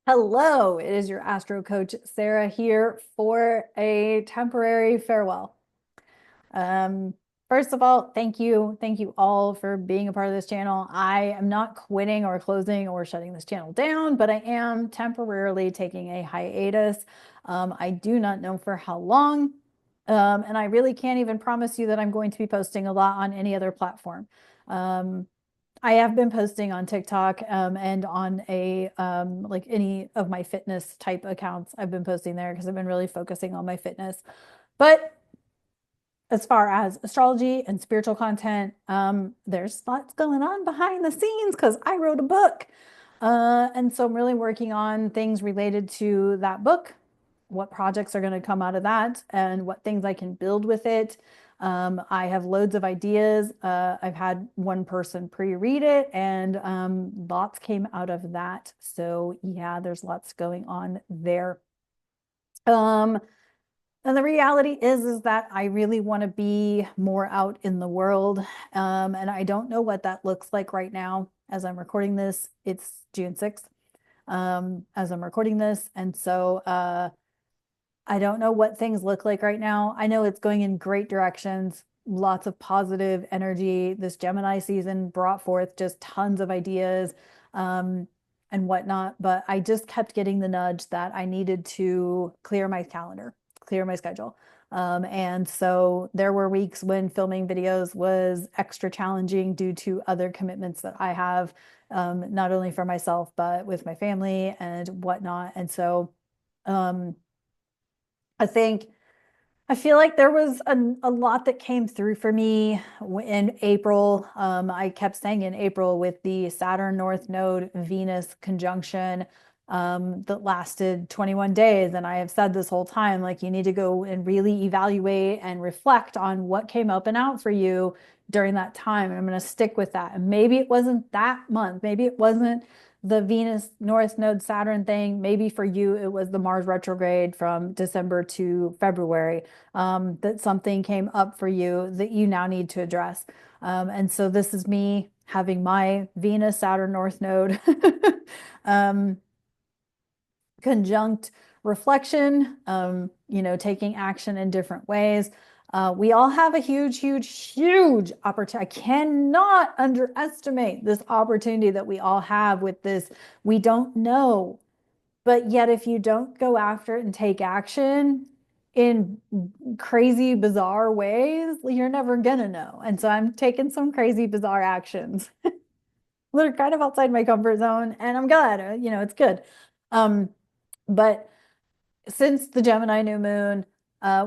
Hello, it is your Astro Coach Sarah here for a temporary farewell. Um, First of all, thank you. Thank you all for being a part of this channel. I am not quitting or closing or shutting this channel down, but I am temporarily taking a hiatus. I do not know for how long. And I really can't even promise you that I'm going to be posting a lot on any other platform. Um, I have been posting on TikTok and on a like any of my fitness type accounts. I've been posting there because I've been really focusing on my fitness. But as far as astrology and spiritual content, there's lots going on behind the scenes because I wrote a book. And so I'm really working on things related to that book, what projects are going to come out of that, and what things I can build with it. I have loads of ideas. I've had one person pre-read it, and lots came out of that. So yeah, there's lots going on there. Um, and the reality is that I really want to be more out in the world. And I don't know what that looks like right now. As I'm recording this, it's June 6th, as I'm recording this. And so I don't know what things look like right now. I know it's going in great directions, lots of positive energy. This Gemini season brought forth just tons of ideas and whatnot. But I just kept getting the nudge that I needed to clear my calendar, clear my schedule. And so there were weeks when filming videos was extra challenging due to other commitments that I have, not only for myself, but with my family and whatnot. And so, um, I think I feel like there was a lot that came through for me in April. I kept saying in April with the Saturn North Node Venus conjunction that lasted 21 days. And I have said this whole time, like you need to go and really evaluate and reflect on what came up and out for you during that time. And I'm going to stick with that. And maybe it wasn't that month. Maybe it wasn't the Venus North Node Saturn thing. Maybe for you, it was the Mars retrograde from December to February, that something came up for you that you now need to address. And so this is me having my Venus Saturn North Node um, conjunct reflection, taking action in different ways. We all have a huge, huge, huge opportunity. I cannot underestimate this opportunity that we all have with this. We don't know, but yet if you don't go after it and take action in crazy, bizarre ways, you're never gonna know. And so I'm taking some crazy, bizarre actions that are kind of outside my comfort zone, and I'm glad, it's good. Um, but since the Gemini new moon,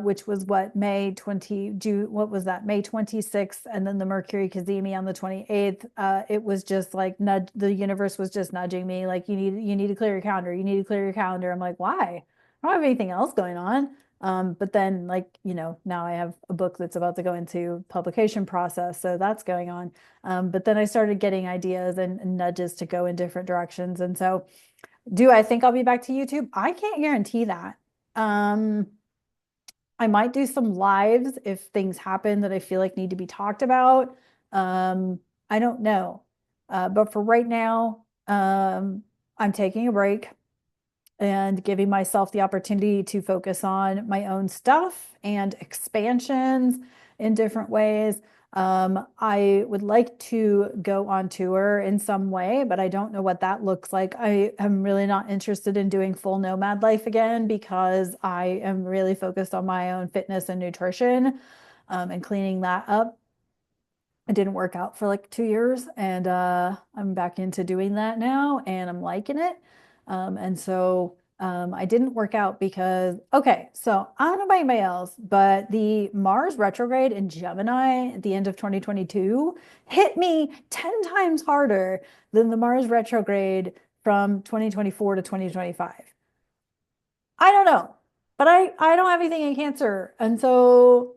which was what May 20 June, what was that? May 26th, and then the Mercury Cazimi on the 28th. It was just like the universe was just nudging me, like you need to clear your calendar. You need to clear your calendar. I'm like, why? I don't have anything else going on. But then now I have a book that's about to go into publication process, so that's going on. But then I started getting ideas and nudges to go in different directions. And so do I think I'll be back to YouTube? I can't guarantee that. Um, I might do some lives if things happen that I feel like need to be talked about. I don't know. But for right now, I'm taking a break and giving myself the opportunity to focus on my own stuff and expansions in different ways. I would like to go on tour in some way, but I don't know what that looks like. I am really not interested in doing full nomad life again because I am really focused on my own fitness and nutrition, and cleaning that up. It didn't work out for like 2 years, and I'm back into doing that now, and I'm liking it. And so I didn't work out because, okay, so I don't know about anybody else, but the Mars retrograde in Gemini at the end of 2022 hit me 10 times harder than the Mars retrograde from 2024 to 2025. I don't know, but I don't have anything in Cancer, and so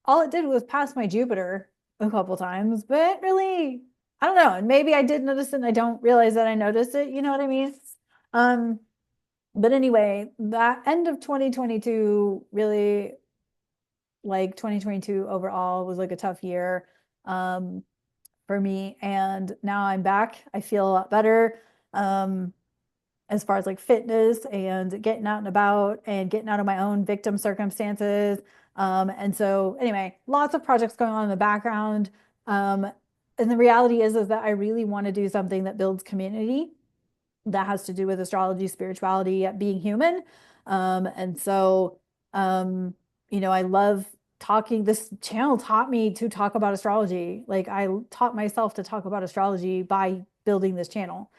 all it did was pass my Jupiter a couple times, but really, I don't know. And maybe I did notice it and I don't realize that I noticed it. You know what I mean? Um, but anyway, that end of 2022 really, like 2022 overall was like a tough year um for me. And now I'm back. I feel a lot better. Um as far as like fitness and getting out and about and getting out of my own victim circumstances. And so anyway, lots of projects going on in the background. And the reality is that I really want to do something that builds community that has to do with astrology, spirituality, being human. And so, I love talking. This channel taught me to talk about astrology. Like I taught myself to talk about astrology by building this channel.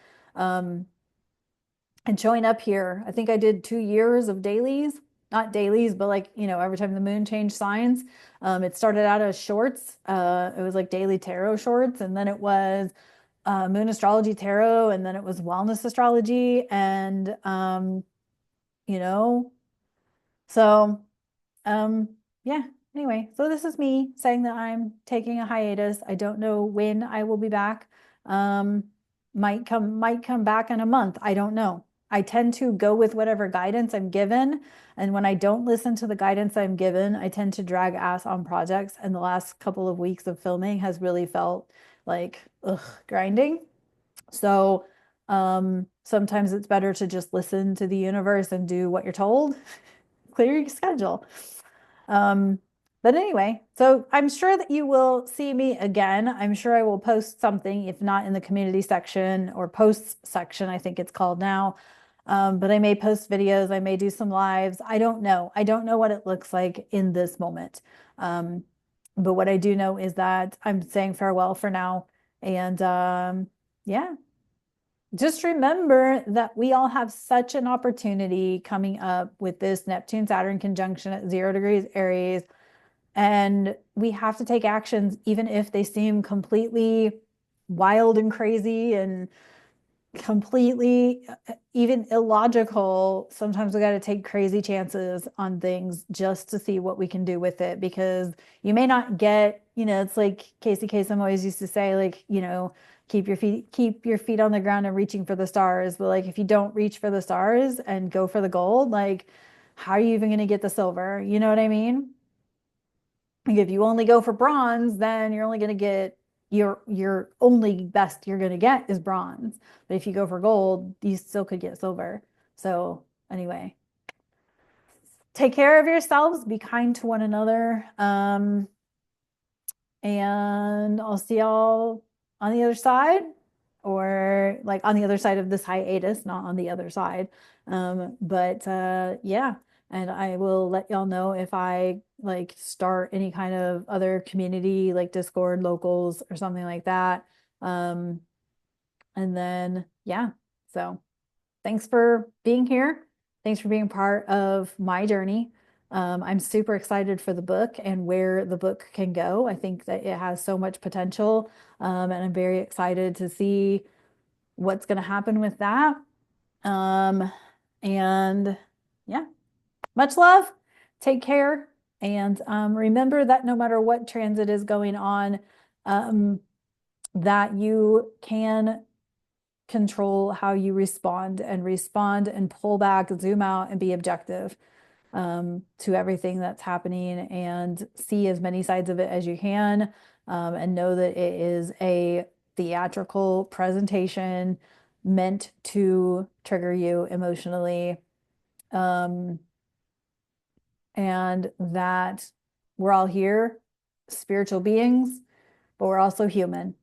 And showing up here, I think I did 2 years of dailies, not dailies, but like, every time the moon changed signs. It started out as shorts. It was like daily tarot shorts, and then it was moon astrology tarot, and then it was wellness astrology. And, you know, so, yeah, anyway, so this is me saying that I'm taking a hiatus. I don't know when I will be back. Um, might come back in a month. I don't know. I tend to go with whatever guidance I'm given. And when I don't listen to the guidance I'm given, I tend to drag ass on projects. And the last couple of weeks of filming has really felt like, ugh, grinding. So sometimes it's better to just listen to the universe and do what you're told. Clear your schedule. Um, but anyway, so I'm sure that you will see me again. I'm sure I will post something, if not in the community section or posts section, I think it's called now. But I may post videos, I may do some lives. I don't know. I don't know what it looks like in this moment. But what I do know is that I'm saying farewell for now. And yeah, just remember that we all have such an opportunity coming up with this Neptune Saturn conjunction at 0 degrees Aries. And we have to take actions, even if they seem completely wild and crazy and completely even illogical. Sometimes we got to take crazy chances on things just to see what we can do with it, because you may not get, it's like Casey Kasem always used to say, like, keep your feet on the ground and reaching for the stars. But like, if you don't reach for the stars and go for the gold, like, how are you even going to get the silver? You know what I mean? Like, if you only go for bronze, then you're only going to get your only best you're going to get is bronze. But if you go for gold, you still could get silver. So anyway, take care of yourselves, be kind to one another. And I'll see y'all on the other side, or like on the other side of this hiatus, not on the other side. But yeah, and I will let y'all know if I like start any kind of other community like Discord locals or something like that. And then yeah, so thanks for being here. Thanks for being part of my journey. I'm super excited for the book and where the book can go. I think that it has so much potential, and I'm very excited to see what's going to happen with that. And yeah, much love. Take care. And remember that no matter what transit is going on, that you can control how you respond and pull back, zoom out, and be objective to everything that's happening, and see as many sides of it as you can, and know that it is a theatrical presentation meant to trigger you emotionally, and that we're all here, spiritual beings, but we're also human.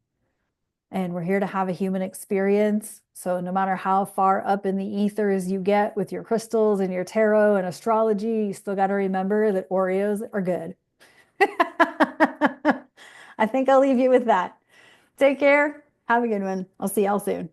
And we're here to have a human experience. So no matter how far up in the ethers you get with your crystals and your tarot and astrology, you still got to remember that Oreos are good. I think I'll leave you with that. Take care. Have a good one. I'll see y'all soon.